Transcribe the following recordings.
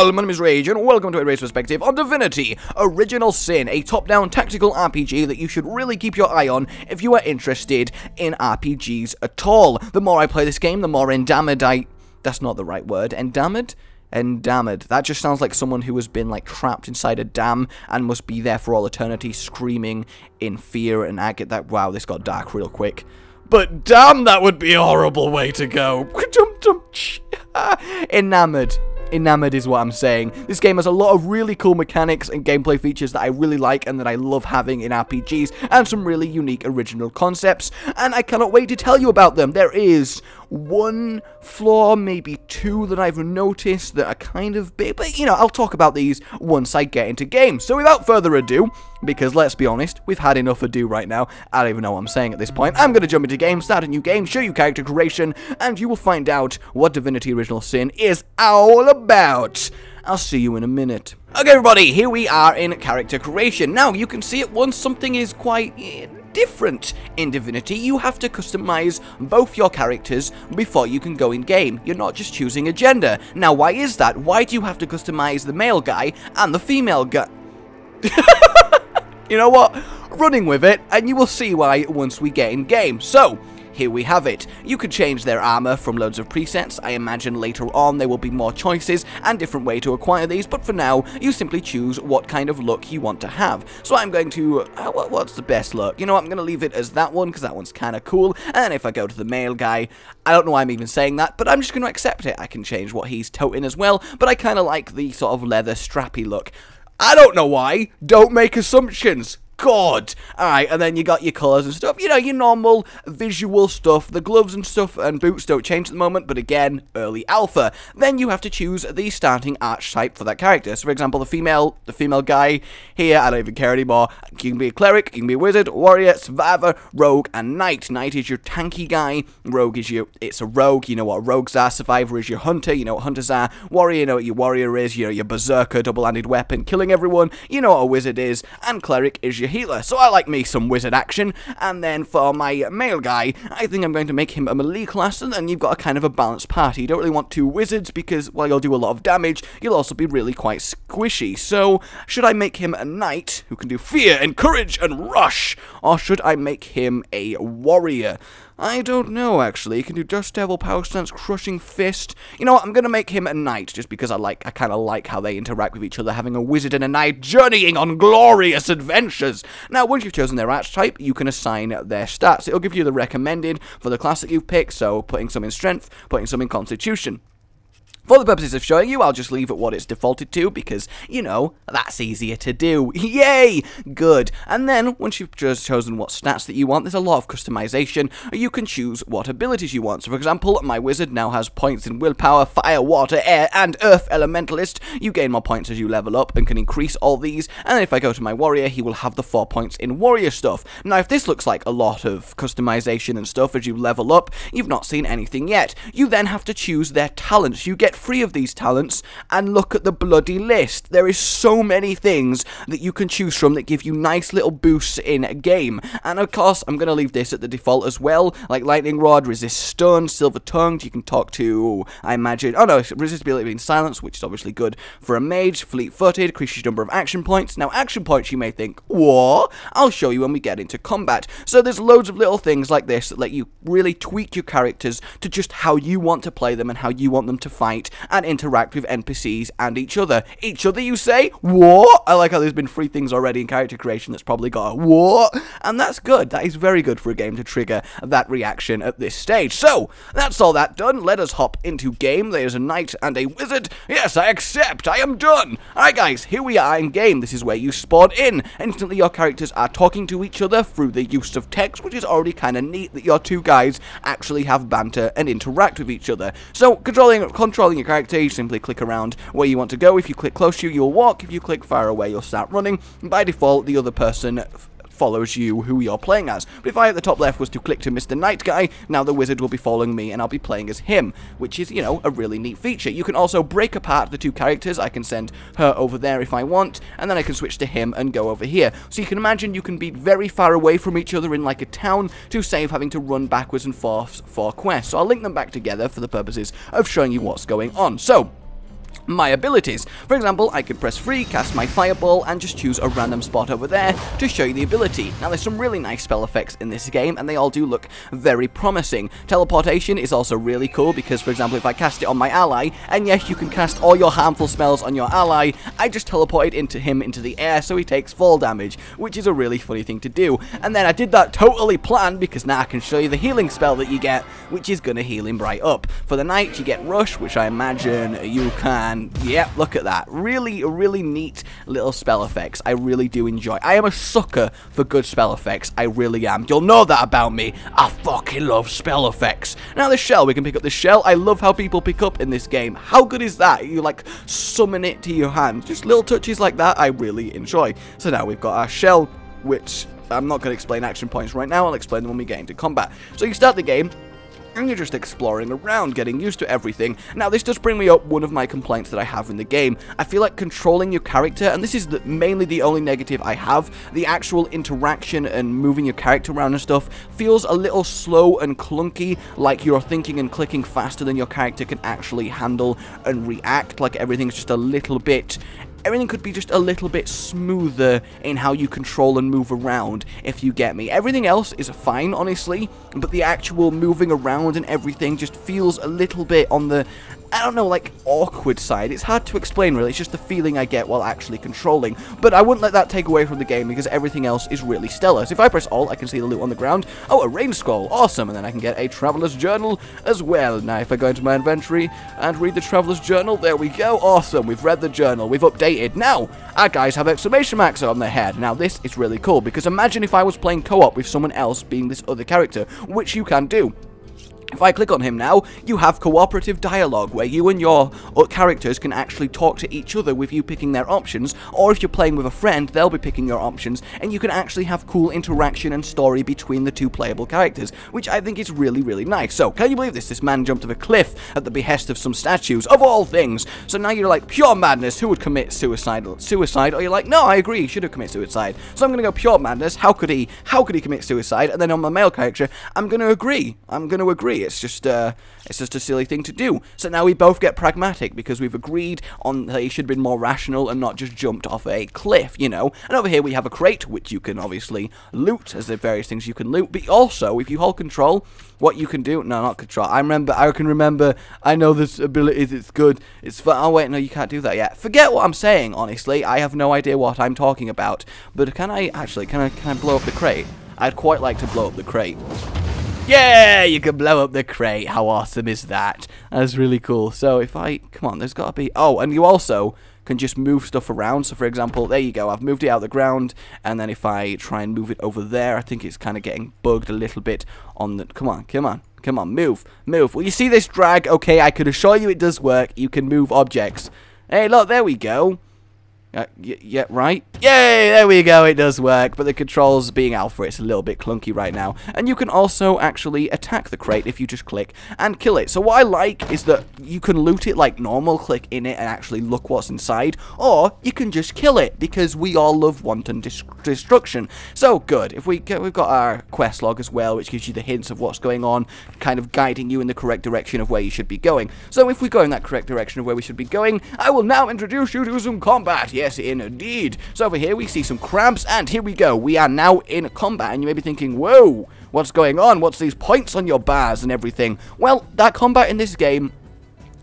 all, my name is Rage, and welcome to a Rage Perspective on Divinity, Original Sin, a top-down tactical RPG that you should really keep your eye on if you are interested in RPGs at all. The more I play this game, the more endamored that's not the right word. Endamored? Endamored. That just sounds like someone who has been, like, trapped inside a dam and must be there for all eternity, screaming in fear and agony. Wow, this got dark real quick. But damn, that would be a horrible way to go. Enamored. Enamored is what I'm saying. This game has a lot of really cool mechanics and gameplay features that I really like and that I love having in RPGs, and some really unique original concepts, and I cannot wait to tell you about them. There is one flaw, maybe two, that I've noticed that are kind of big, but you know, I'll talk about these once I get into games. So without further ado, because let's be honest, we've had enough ado right now, I don't even know what I'm saying at this point, I'm going to jump into game, start a new game, show you character creation, and you will find out what Divinity Original Sin is all about. I'll see you in a minute. Okay everybody, here we are in character creation. Now, you can see at once something is quite different in Divinity. You have to customize both your characters before you can go in game. You're not just choosing a gender. Now, why is that? Why do you have to customize the male guy and the female guy? You know what? Running with it, and you will see why once we get in game. So, here we have it. You can change their armor from loads of presets. I imagine later on there will be more choices and different way to acquire these, but for now, you simply choose what kind of look you want to have. So I'm going to, what's the best look? You know what, I'm going to leave it as that one, because that one's kind of cool, and if I go to the male guy, I don't know why I'm even saying that, but I'm just going to accept it. I can change what he's toting as well, but I kind of like the sort of leather strappy look. I don't know why. Don't make assumptions. God! Alright, and then you got your colours and stuff. You know, your normal visual stuff. The gloves and stuff and boots don't change at the moment, but again, early alpha. Then you have to choose the starting archetype for that character. So, for example, the female guy here, I don't even care anymore. You can be a cleric, you can be a wizard, warrior, survivor, rogue, and knight. Knight is your tanky guy. Rogue is it's a rogue. You know what rogues are. Survivor is your hunter. You know what hunters are. Warrior, you know what your warrior is. You know, your berserker, double-handed weapon, killing everyone. You know what a wizard is. And cleric is your healer, so I like me some wizard action. And then for my male guy, I think I'm going to make him a melee class, and then you've got a kind of a balanced party. You don't really want two wizards, because while you'll do a lot of damage, you'll also be really quite squishy. So, should I make him a knight, who can do fear and courage and rush, or should I make him a warrior? I don't know, actually. He can do Dust Devil, Power Stance, Crushing Fist. You know what, I'm going to make him a knight, just because I kind of like how they interact with each other, having a wizard and a knight journeying on glorious adventures. Now, once you've chosen their archetype, you can assign their stats. It'll give you the recommended for the class that you've picked, so putting some in Strength, putting some in Constitution. For the purposes of showing you, I'll just leave it what it's defaulted to, because, you know, that's easier to do. Yay! Good. And then, once you've just chosen what stats that you want, there's a lot of customization. You can choose what abilities you want. So, for example, my wizard now has points in willpower, fire, water, air, and earth elementalist. You gain more points as you level up and can increase all these. And then if I go to my warrior, he will have the 4 points in warrior stuff. Now, if this looks like a lot of customization and stuff as you level up, you've not seen anything yet. You then have to choose their talents. You get 3 of these talents, and look at the bloody list. There is so many things that you can choose from that give you nice little boosts in a game. And of course, I'm going to leave this at the default as well, like Lightning Rod, Resist Stun, Silver Tongued. You can talk to, I imagine, oh no, Resist Ability being Silence, which is obviously good for a mage. Fleet Footed, increases your number of action points. Now, action points, you may think, what? I'll show you when we get into combat. So there's loads of little things like this that let you really tweak your characters to just how you want to play them and how you want them to fight and interact with NPCs and each other. Each other, you say? What? I like how there's been 3 things already in character creation that's probably got a what? And that's good. That is very good for a game to trigger that reaction at this stage. So, that's all that done. Let us hop into game. There's a knight and a wizard. Yes, I accept. I am done. Alright guys, here we are in game. This is where you spawn in. Instantly your characters are talking to each other through the use of text, which is already kind of neat that your 2 guys actually have banter and interact with each other. So, controlling your character, you simply click around where you want to go. If you click close to you, you'll walk. If you click far away, you'll start running. By default, the other person follows you who you're playing as. But if I at the top left was to click to Mr. Knight Guy, now the wizard will be following me and I'll be playing as him, which is, you know, a really neat feature. You can also break apart the 2 characters. I can send her over there if I want, and then I can switch to him and go over here. So you can imagine you can be very far away from each other in like a town to save having to run backwards and forth for quests. So I'll link them back together for the purposes of showing you what's going on. So, my abilities. For example, I could press free, cast my fireball, and just choose a random spot over there to show you the ability. Now, there's some really nice spell effects in this game, and they all do look very promising. Teleportation is also really cool because, for example, if I cast it on my ally, and yes, you can cast all your harmful spells on your ally, I just teleported him into the air, so he takes fall damage, which is a really funny thing to do. And then I did that totally planned because now I can show you the healing spell that you get, which is going to heal him right up. For the knight, you get Rush, which I imagine you can. Yep, look at that. Really neat little spell effects. I really do enjoy. I am a sucker for good spell effects. I really am. You'll know that about me. I fucking love spell effects. Now, the shell. We can pick up the shell. I love how people pick up in this game. How good is that? You, like, summon it to your hand. Just little touches like that I really enjoy. So now we've got our shell, which I'm not going to explain action points right now. I'll explain them when we get into combat. So you start the game, and you're just exploring around, getting used to everything. Now, this does bring me up one of my complaints that I have in the game. I feel like controlling your character, and this is mainly the only negative I have, the actual interaction and moving your character around and stuff feels a little slow and clunky, like you're thinking and clicking faster than your character can actually handle and react, like everything's just a little bit... Everything could be just a little bit smoother in how you control and move around, if you get me. Everything else is fine, honestly, but the actual moving around and everything just feels a little bit on the, I don't know, like, awkward side. It's hard to explain, really. It's just the feeling I get while actually controlling. But I wouldn't let that take away from the game, because everything else is really stellar. So if I press Alt, I can see the loot on the ground. Oh, a rain scroll. Awesome. And then I can get a Traveler's Journal as well. Now, if I go into my inventory and read the Traveler's Journal, there we go. Awesome. We've read the journal. We've updated. Now, our guys have exclamation marks on their head. Now, this is really cool, because imagine if I was playing co-op with someone else being this other character, which you can do. If I click on him now, you have cooperative dialogue where you and your characters can actually talk to each other with you picking their options, or if you're playing with a friend, they'll be picking your options, and you can actually have cool interaction and story between the two playable characters, which I think is really nice. So, can you believe this? This man jumped off a cliff at the behest of some statues, of all things. So now you're like, pure madness, who would commit suicide? Or you're like, no, I agree, he should have committed suicide. So I'm going to go pure madness, how could he commit suicide? And then on my male character, I'm going to agree. It's just a silly thing to do. So now we both get pragmatic because we've agreed on that he should have been more rational and not just jumped off a cliff, you know. And over here we have a crate, which you can obviously loot, as there are various things you can loot. But also, if you hold control, what you can do... No, not control. I can remember. I know this ability. It's good. It's fun. Oh, wait, no, you can't do that yet. Forget what I'm saying, honestly. I have no idea what I'm talking about. But can I blow up the crate? I'd quite like to blow up the crate. Yeah, you can blow up the crate. How awesome is that? That's really cool. So if I... Come on, there's got to be... Oh, and you also can just move stuff around. So, for example, there you go. I've moved it out of the ground. And then if I try and move it over there, I think it's kind of getting bugged a little bit on the... Come on, move. Well, you see this drag? Okay, I could assure you it does work. You can move objects. Hey, look, there we go. Yeah, right? Yay, there we go, it does work, but the controls being alpha, it's a little bit clunky right now. And you can also actually attack the crate if you just click and kill it. So what I like is that you can loot it like normal, click in it and actually look what's inside, or you can just kill it, because we all love wanton destruction. So, good. We've got our quest log as well, which gives you the hints of what's going on, kind of guiding you in the correct direction of where you should be going. So if we go in that correct direction of where we should be going, I will now introduce you to some combat. Yes, indeed. So over here we see some crabs, and here we go. We are now in combat, and you may be thinking, whoa, what's going on? What's these points on your bars and everything? Well, that combat in this game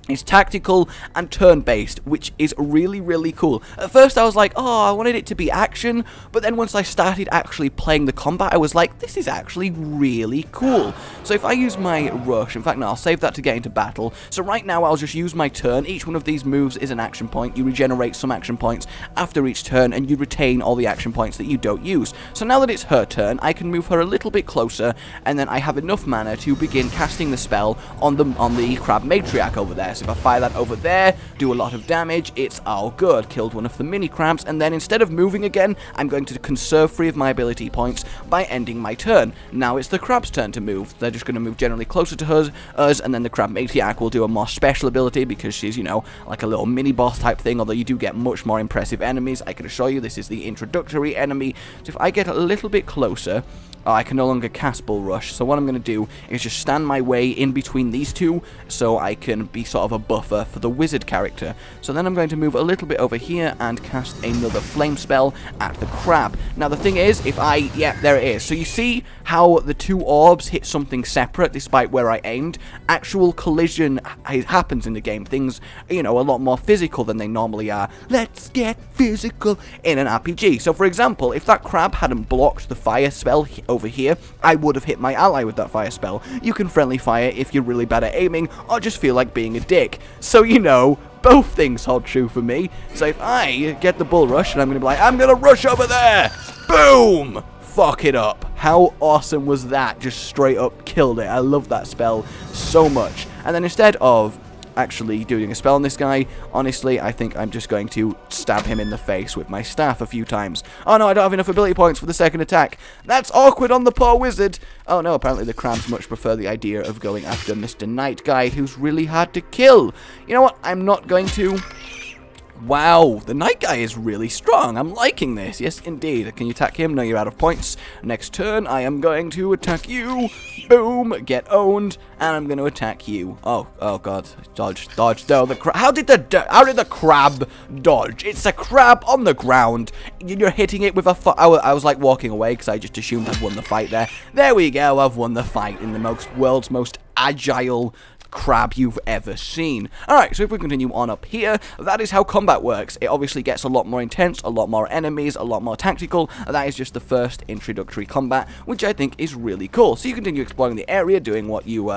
is tactical and turn-based, which is really cool. At first I was like, oh, I wanted it to be action, but then once I started actually playing the combat, I was like, this is actually really cool. So if I use my rush, in fact, no, I'll save that to get into battle. So right now I'll just use my turn. Each one of these moves is an action point. You regenerate some action points after each turn, and you retain all the action points that you don't use. So now that it's her turn, I can move her a little bit closer, and then I have enough mana to begin casting the spell on the crab matriarch over there. So if I fire that over there, do a lot of damage, it's all good. Killed one of the mini crabs, and then instead of moving again, I'm going to conserve 3 of my ability points by ending my turn. Now it's the crab's turn to move. They're just going to move generally closer to us, and then the crab matriarch will do a more special ability because she's, you know, like a little mini boss type thing, although you do get much more impressive enemies. I can assure you this is the introductory enemy. So if I get a little bit closer, I can no longer cast Bull Rush, so what I'm going to do is just stand my way in between these two, so I can be sort sort of a buffer for the wizard character. So then I'm going to move a little bit over here and cast another flame spell at the crab. Now the thing is, if I, yeah, there it is. So you see how the two orbs hit something separate despite where I aimed? Actual collision happens in the game. Things, you know, a lot more physical than they normally are. Let's get physical in an RPG. So for example, if that crab hadn't blocked the fire spell over here, I would have hit my ally with that fire spell. You can friendly fire if you're really bad at aiming or just feel like being a dick. So, you know, both things hold true for me. So if I get the bull rush and I'm going to be like, I'm going to rush over there, boom, fuck it up. How awesome was that? Just straight up killed it. I love that spell so much. And then instead of actually doing a spell on this guy, honestly, I think I'm just going to stab him in the face with my staff a few times. Oh no, I don't have enough ability points for the second attack. That's awkward on the poor wizard. Oh no, apparently the crabs much prefer the idea of going after Mr. Knight guy, who's really hard to kill. You know what? I'm not going to. Wow, the Knight guy is really strong. I'm liking this. Yes, indeed. Can you attack him? No, you're out of points. Next turn, I am going to attack you. Boom, get owned, and I'm going to attack you. Oh God, dodge. No, the crab. How did the crab dodge? It's a crab on the ground. You're hitting it with a. I was like walking away because I just assumed I'd won the fight there. There we go. I've won the fight in the world's most agile crab you've ever seen. Alright, so if we continue on up here, that is how combat works. It obviously gets a lot more intense, a lot more enemies, a lot more tactical. That is just the first introductory combat, which I think is really cool. So you continue exploring the area, doing what you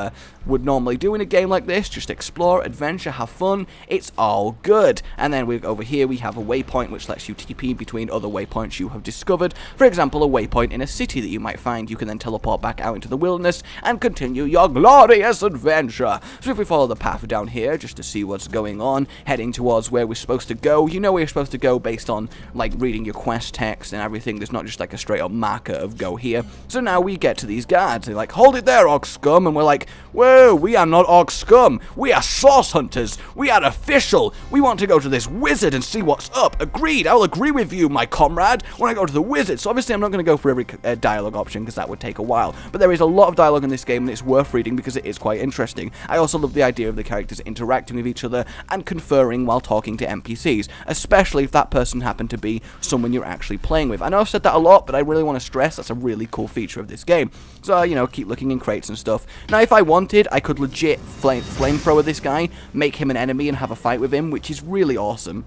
would normally do in a game like this. Just explore, adventure, have fun. It's all good. And then over here we have a waypoint which lets you TP between other waypoints you have discovered. For example, a waypoint in a city that you might find. You can then teleport back out into the wilderness and continue your glorious adventure. So if we follow the path down here just to see what's going on, heading towards where we're supposed to go, you know where you're supposed to go based on like reading your quest text and everything. There's not just like a straight up marker of go here. So now we get to these guards. They're like, hold it there, orc scum. And we're like, whoa, we are not orc scum. We are source hunters. We are official. We want to go to this wizard and see what's up. Agreed. I'll agree with you, my comrade, when I go to the wizard. So obviously I'm not going to go for every dialogue option because that would take a while. But there is a lot of dialogue in this game and it's worth reading because it is quite interesting. I also love the idea of the characters interacting with each other and conferring while talking to NPCs, especially if that person happened to be someone you're actually playing with. I know I've said that a lot, but I really want to stress that's a really cool feature of this game. So, you know, keep looking in crates and stuff. Now, if I wanted, I could legit flamethrower this guy, make him an enemy and have a fight with him, which is really awesome,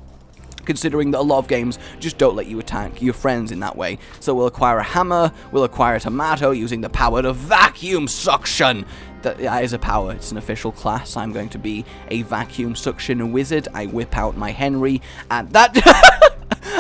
considering that a lot of games just don't let you attack your friends in that way. So we'll acquire a hammer, we'll acquire a tomato using the power of vacuum suction. That is a power, it's an official class. I'm going to be a vacuum suction wizard. I whip out my Henry, and that...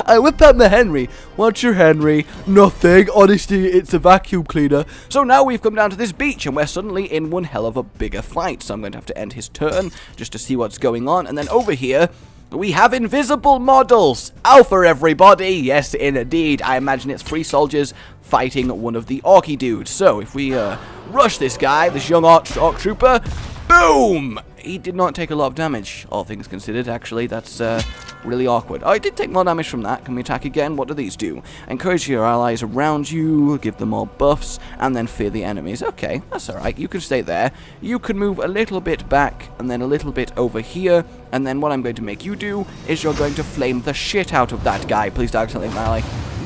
I whip out my Henry. What's your Henry? Nothing. Honestly, it's a vacuum cleaner. So now we've come down to this beach, and we're suddenly in one hell of a bigger fight. So I'm going to have to end his turn just to see what's going on. And then over here, we have invisible models. Alpha, everybody. Yes, indeed. I imagine it's 3 soldiers fighting one of the orky dudes. So if we rush this guy, this young orc trooper, boom! He did not take a lot of damage, all things considered. Actually, that's really awkward. Oh, I did take more damage from that. Can we attack again? What do these do? Encourage your allies around you, give them more buffs, and then fear the enemies. Okay, that's alright. You can stay there. You can move a little bit back, and then a little bit over here, and then what I'm going to make you do is you're going to flame the shit out of that guy. Please don't accidentally hit my ally.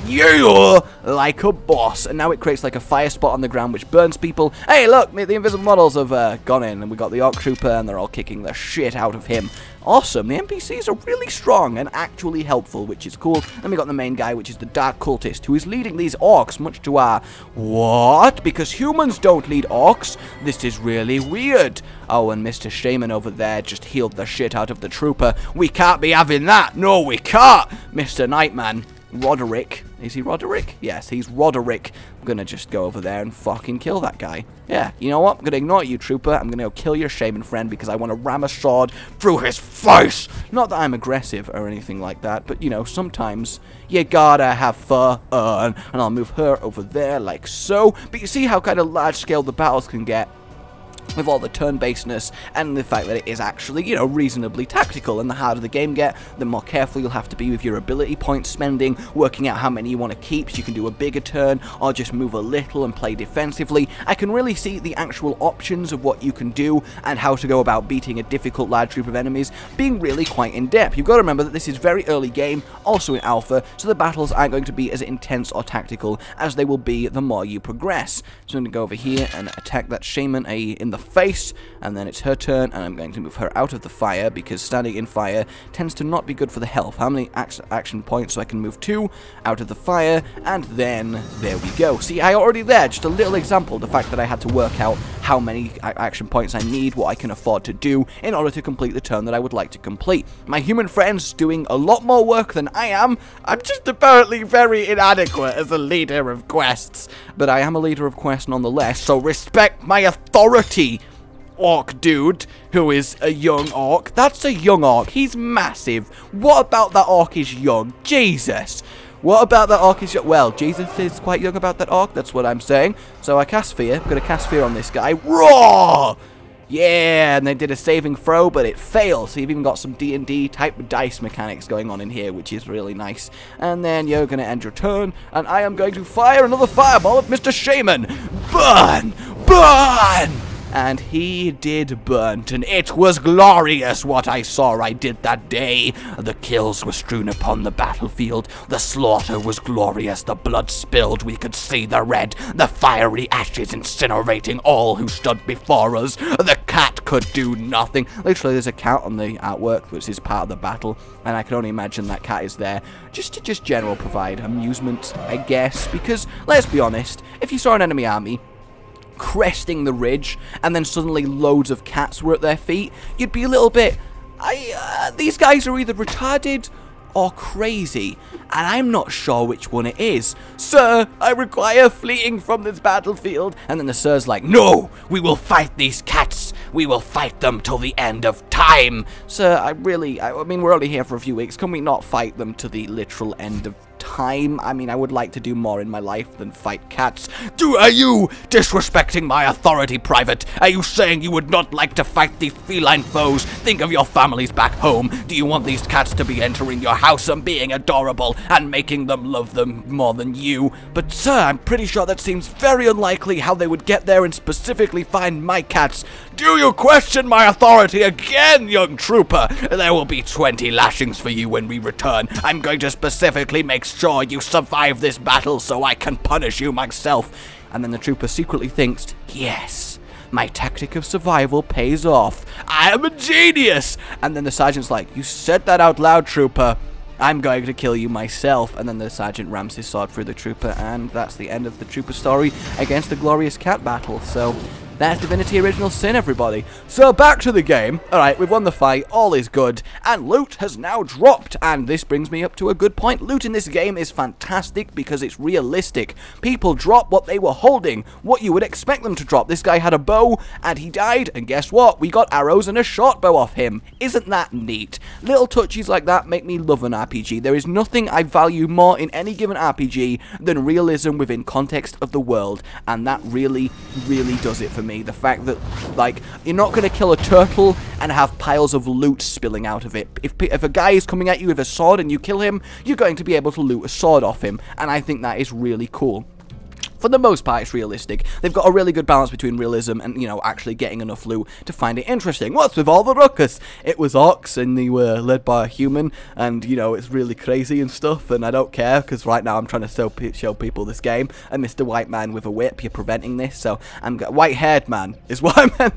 Yeah, like a boss. And now it creates like a fire spot on the ground which burns people. Hey, look, the invisible models have gone in, and we got the orc trooper, and they're all kicking the shit out of him. Awesome. The NPCs are really strong and actually helpful, which is cool. Then we got the main guy, which is the dark cultist, who is leading these orcs, much to our what? Because humans don't lead orcs. This is really weird. Oh, and Mr. Shaman over there just healed the shit out of the trooper. We can't be having that. No, we can't. Mr. Nightman. Roderick. Is he Roderick? Yes, he's Roderick. I'm gonna just go over there and fucking kill that guy. Yeah, you know what? I'm gonna ignore you, trooper. I'm gonna go kill your shaman friend because I want to ram a sword through his face. Not that I'm aggressive or anything like that, but you know, sometimes you gotta have fun. And I'll move her over there like so. But you see how kind of large scale the battles can get. with all the turn-basedness and the fact that it is actually, you know, reasonably tactical. And the harder the game get, the more careful you'll have to be with your ability point spending, working out how many you want to keep so you can do a bigger turn, or just move a little and play defensively. I can really see the actual options of what you can do and how to go about beating a difficult large group of enemies being really quite in-depth. You've got to remember that this is very early game, also in alpha, so the battles aren't going to be as intense or tactical as they will be the more you progress. So I'm going to go over here and attack that shaman in the face, and then it's her turn, and I'm going to move her out of the fire because standing in fire tends to not be good for the health. How many action points? So I can move 2 out of the fire, and then there we go. See, I already there, just a little example, the fact that I had to work out how many action points I need, what I can afford to do in order to complete the turn that I would like to complete. My human friend's doing a lot more work than I am. I'm just apparently very inadequate as a leader of quests, but I am a leader of quests nonetheless, so respect my authority, orc dude, who is a young orc. That's a young orc. He's massive. What about that orc is young? Jesus. What about that orc is young? Well, Jesus is quite young about that orc. That's what I'm saying. So I cast fear. I'm going to cast fear on this guy. Roar! Yeah, and they did a saving throw, but it failed. So you've even got some D&D type dice mechanics going on in here, which is really nice. And then you're going to end your turn, and I am going to fire another fireball at Mr. Shaman. Burn! Burn! And he did burnt, and it was glorious what I saw I did that day. The kills were strewn upon the battlefield, the slaughter was glorious, the blood spilled, we could see the red, the fiery ashes incinerating all who stood before us. The cat could do nothing. Literally, there's a cat on the artwork, which is part of the battle, and I can only imagine that cat is there just to general provide amusement, I guess, because, let's be honest, if you saw an enemy army cresting the ridge, and then suddenly loads of cats were at their feet, you'd be a little bit, these guys are either retarded or crazy, and I'm not sure which one it is. Sir, I require fleeing from this battlefield. And then the sir's like, no, we will fight these cats. We will fight them till the end of time. Sir, I mean, we're only here for a few weeks. Can we not fight them to the literal end of time? I mean, I would like to do more in my life than fight cats. Are you disrespecting my authority, Private? Are you saying you would not like to fight these feline foes? Think of your families back home. Do you want these cats to be entering your house and being adorable and making them love them more than you? But sir, I'm pretty sure that seems very unlikely how they would get there and specifically find my cats. Do you question my authority again, young trooper? There will be 20 lashings for you when we return. I'm going to specifically make sure you survive this battle so I can punish you myself. And then the trooper secretly thinks, yes, my tactic of survival pays off. I am a genius. And then the sergeant's like, you said that out loud, trooper. I'm going to kill you myself. And then the sergeant rams his sword through the trooper, and that's the end of the trooper story against the glorious cat battle. So that's Divinity Original Sin, everybody. So back to the game. Alright, we've won the fight, all is good, and loot has now dropped, and this brings me up to a good point. Loot in this game is fantastic because it's realistic. People drop what they were holding, what you would expect them to drop. This guy had a bow, and he died, and guess what? We got arrows and a short bow off him. Isn't that neat? Little touches like that make me love an RPG. There is nothing I value more in any given RPG than realism within context of the world, and that really, really does it for me. The fact that, like, you're not going to kill a turtle and have piles of loot spilling out of it. If a guy is coming at you with a sword and you kill him, you're going to be able to loot a sword off him, and I think that is really cool. For the most part, it's realistic. They've got a really good balance between realism and, you know, actually getting enough loot to find it interesting. What's with all the ruckus? It was orcs, and they were led by a human, and, you know, it's really crazy and stuff, and I don't care, because right now I'm trying to show people this game, and Mr. White Man with a whip, you're preventing this, so I'm white-haired man is what I meant.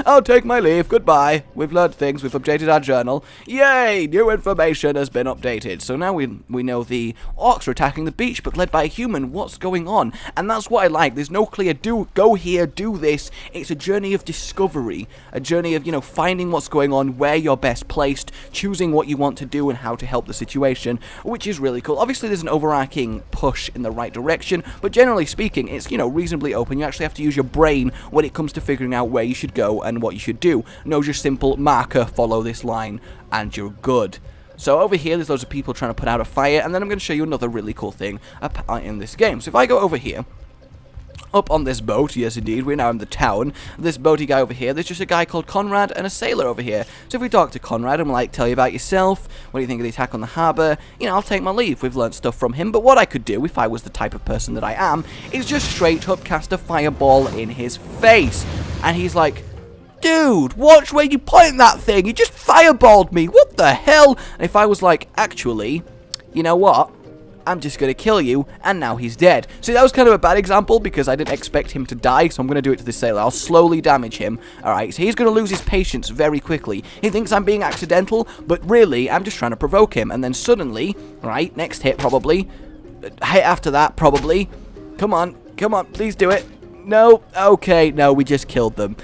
I'll take my leave, goodbye. We've learned things, we've updated our journal. Yay! New information has been updated. So now we know the orcs are attacking the beach, but led by a human. What's going on? And that's what I like. There's no clear go here, do this. It's a journey of discovery, a journey of, you know, finding what's going on, where you're best placed, choosing what you want to do and how to help the situation, which is really cool. Obviously, there's an overarching push in the right direction, but generally speaking, it's, you know, reasonably open. You actually have to use your brain when it comes to figuring out where you should go and what you should do. No just simple marker, follow this line, and you're good. So over here, there's loads of people trying to put out a fire, and then I'm going to show you another really cool thing in this game. So if I go over here, up on this boat. Yes, indeed, we're now in the town. This boaty guy over here, there's just a guy called Conrad and a sailor over here. So if we talk to Conrad, I'm like, tell you about yourself, what do you think of the attack on the harbour? You know, I'll take my leave. We've learnt stuff from him, but what I could do, if I was the type of person that I am, is just straight up cast a fireball in his face. And he's like, dude, watch where you point that thing. You just fireballed me. What the hell? And if I was like, actually, you know what? I'm just going to kill you, and now he's dead. See, that was kind of a bad example, because I didn't expect him to die, so I'm going to do it to the sailor. I'll slowly damage him, alright? So he's going to lose his patience very quickly. He thinks I'm being accidental, but really, I'm just trying to provoke him. And then suddenly, right, next hit probably, hit after that probably. Come on, please do it. No, okay, no, we just killed them.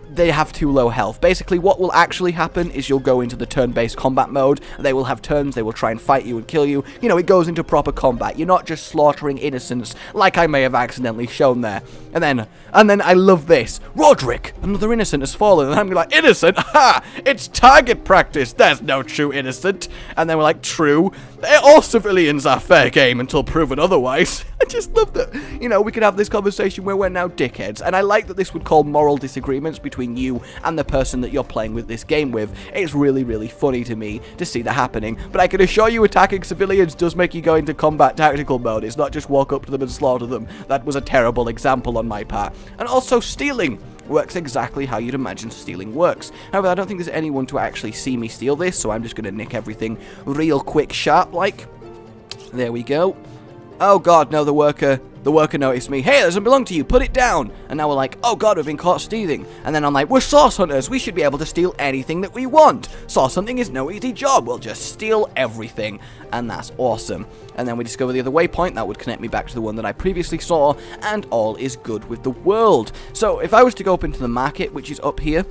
They have too low health. Basically, what will actually happen is you'll go into the turn-based combat mode. They will have turns, they will try and fight you and kill you. You know, it goes into proper combat. You're not just slaughtering innocents like I may have accidentally shown there. And then I love this. Roderick, another innocent has fallen. And I'm like, innocent? Ha! It's target practice. There's no true innocent. And then we're like, true. All civilians are fair game until proven otherwise. I just love that. You know, we could have this conversation where we're now dickheads. And I like that this would call moral disagreements between you and the person that you're playing with this game with. It's really, really funny to me to see that happening. But I can assure you, attacking civilians does make you go into combat tactical mode. It's not just walk up to them and slaughter them. That was a terrible example on my part. And also, stealing works exactly how you'd imagine stealing works. However, I don't think there's anyone to actually see me steal this, so I'm just going to nick everything real quick, sharp-like. There we go. Oh god, no, the worker noticed me. Hey, it doesn't belong to you, put it down. And now we're like, oh god, we've been caught stealing. And then I'm like, we're source hunters, we should be able to steal anything that we want. Source hunting is no easy job, we'll just steal everything. And that's awesome. And then we discover the other waypoint, that would connect me back to the one that I previously saw, and all is good with the world. So if I was to go up into the market, which is up here,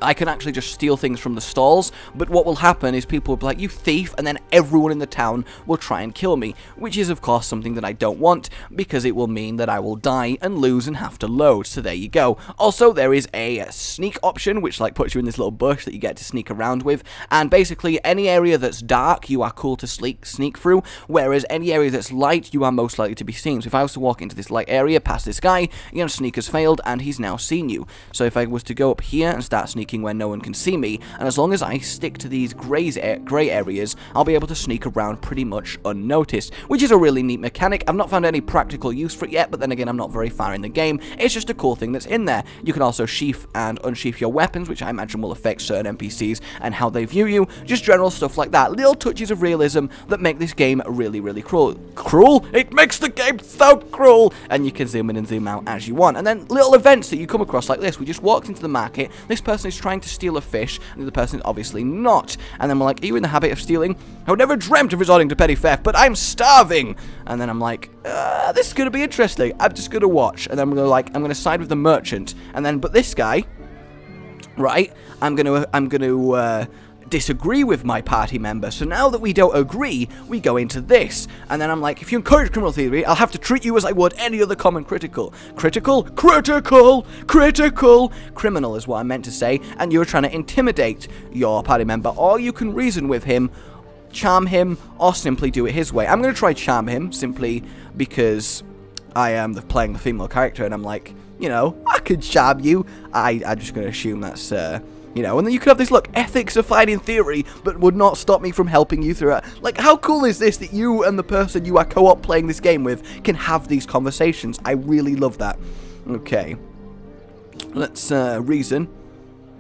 I can actually just steal things from the stalls, but what will happen is people will be like, you thief, and then everyone in the town will try and kill me, which is of course something that I don't want, because it will mean that I will die and lose and have to load, so there you go. Also, there is a sneak option, which like puts you in this little bush that you get to sneak around with, and basically any area that's dark, you are cool to sneak through, whereas any area that's light, you are most likely to be seen. So if I was to walk into this light area, past this guy, you know, sneak has failed, and he's now seen you. So if I was to go up here and start sneaking where no one can see me, and as long as I stick to these grey areas, I'll be able to sneak around pretty much unnoticed, which is a really neat mechanic. I've not found any practical use for it yet, but then again, I'm not very far in the game. It's just a cool thing that's in there. You can also sheath and unsheath your weapons, which I imagine will affect certain NPCs and how they view you, just general stuff like that. Little touches of realism that make this game really, really cruel. Cruel? It makes the game so cruel! And you can zoom in and zoom out as you want. And then little events that you come across like this. We just walked into the market, this person is trying to steal a fish, and the other person is obviously not. And then we're like, are you in the habit of stealing? I would never dreamt of resorting to petty theft, but I'm starving! And then I'm like, this is going to be interesting. I'm just going to watch. And then we're like, I'm going to side with the merchant. And then, but this guy, right, I'm going to disagree with my party member. So now that we don't agree, we go into this. And then I'm like, if you encourage criminal theory, I'll have to treat you as I would any other common critical. Critical? Critical! Critical! Criminal is what I meant to say. And you're trying to intimidate your party member, or you can reason with him, charm him, or simply do it his way. I'm going to try charm him, simply because I am playing the female character, and I'm like, you know, I could charm you. I'm just going to assume that's, you know, and then you could have this, look, ethics are fine in theory, but would not stop me from helping you through it. Like, how cool is this that you and the person you are co-op playing this game with can have these conversations? I really love that. Okay. Let's, reason.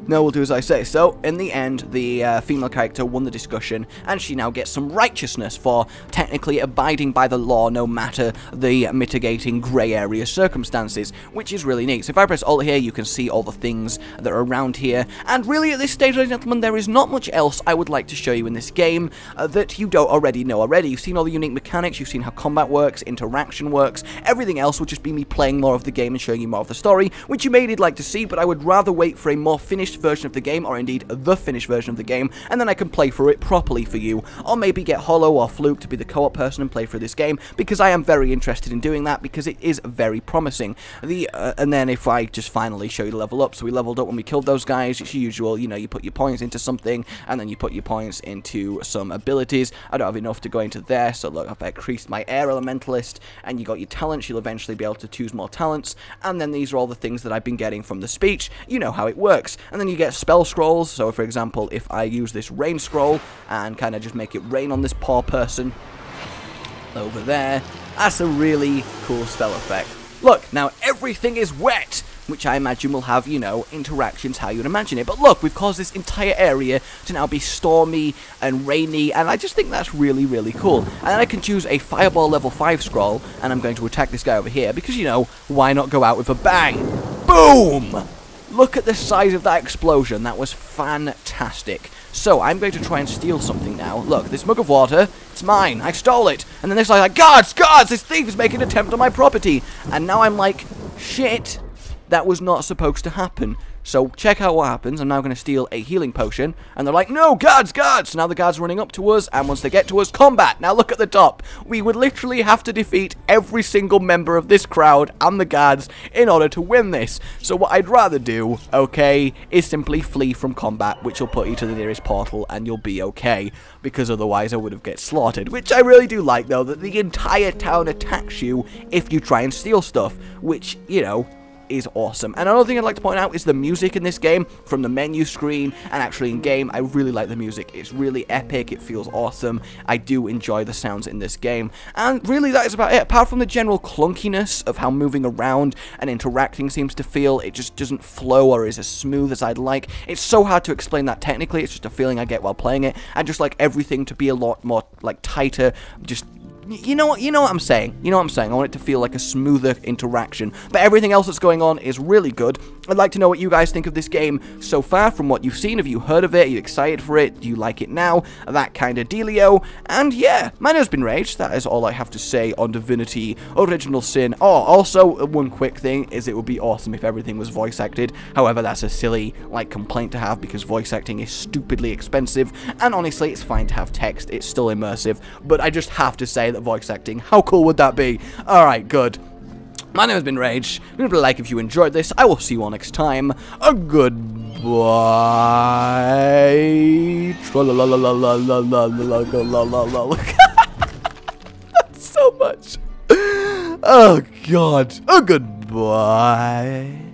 No, we'll do as I say. So, in the end, the female character won the discussion, and she now gets some righteousness for technically abiding by the law no matter the mitigating grey area circumstances, which is really neat. So if I press Alt here, you can see all the things that are around here, and really at this stage, ladies and gentlemen, there is not much else I would like to show you in this game that you don't already know already. You've seen all the unique mechanics, you've seen how combat works, interaction works, everything else will just be me playing more of the game and showing you more of the story, which you may like to see, but I would rather wait for a more finished finished version of the game, or indeed the finished version of the game, and then I can play through it properly for you, or maybe get Hollow or Fluke to be the co-op person and play through this game, because I am very interested in doing that, because it is very promising. And then if I just finally show you the level up, so we leveled up when we killed those guys. It's usual, you know, you put your points into something, and then you put your points into some abilities. I don't have enough to go into there, so look, I've increased my Air Elementalist, and you got your talents. You'll eventually be able to choose more talents, and then these are all the things that I've been getting from the speech. You know how it works. And then you get spell scrolls, so for example, if I use this rain scroll, and kind of just make it rain on this poor person over there, that's a really cool spell effect. Look, now everything is wet, which I imagine will have, you know, interactions how you'd imagine it. But look, we've caused this entire area to now be stormy and rainy, and I just think that's really, really cool. And then I can choose a Fireball level 5 scroll, and I'm going to attack this guy over here, because, you know, why not go out with a bang? Boom! Look at the size of that explosion. That was fantastic. So, I'm going to try and steal something now. Look, this mug of water, it's mine. I stole it. And then this guy's like, guards, guards, this thief is making an attempt on my property. And now I'm like, shit, that was not supposed to happen. So, check out what happens. I'm now going to steal a healing potion. And they're like, no, guards, guards. So now the guards are running up to us. And once they get to us, combat. Now look at the top. We would literally have to defeat every single member of this crowd and the guards in order to win this. So what I'd rather do, okay, is simply flee from combat, which will put you to the nearest portal and you'll be okay. Because otherwise I would have get slaughtered. Which I really do like, though, that the entire town attacks you if you try and steal stuff. Which, you know, is awesome. And another thing I'd like to point out is the music in this game, from the menu screen and actually in game. I really like the music. It's really epic. It feels awesome. I do enjoy the sounds in this game. And really that is about it. Apart from the general clunkiness of how moving around and interacting seems to feel, it just doesn't flow or is as smooth as I'd like. It's so hard to explain that technically. It's just a feeling I get while playing it. I just like everything to be a lot more like tighter, just you know what I'm saying. You know what I'm saying. I want it to feel like a smoother interaction. But everything else that's going on is really good. I'd like to know what you guys think of this game so far from what you've seen. Have you heard of it? Are you excited for it? Do you like it now? That kind of dealio. And yeah, my name's been Rage. That is all I have to say on Divinity Original Sin. Oh, also, one quick thing is it would be awesome if everything was voice acted. However, that's a silly, like, complaint to have because voice acting is stupidly expensive. And honestly, it's fine to have text. It's still immersive. But I just have to say that voice acting, how cool would that be? Alright, good. My name has been Rage. Remember to like if you enjoyed this. I will see you all next time. A goodbye. That's so much. Oh god. A goodbye.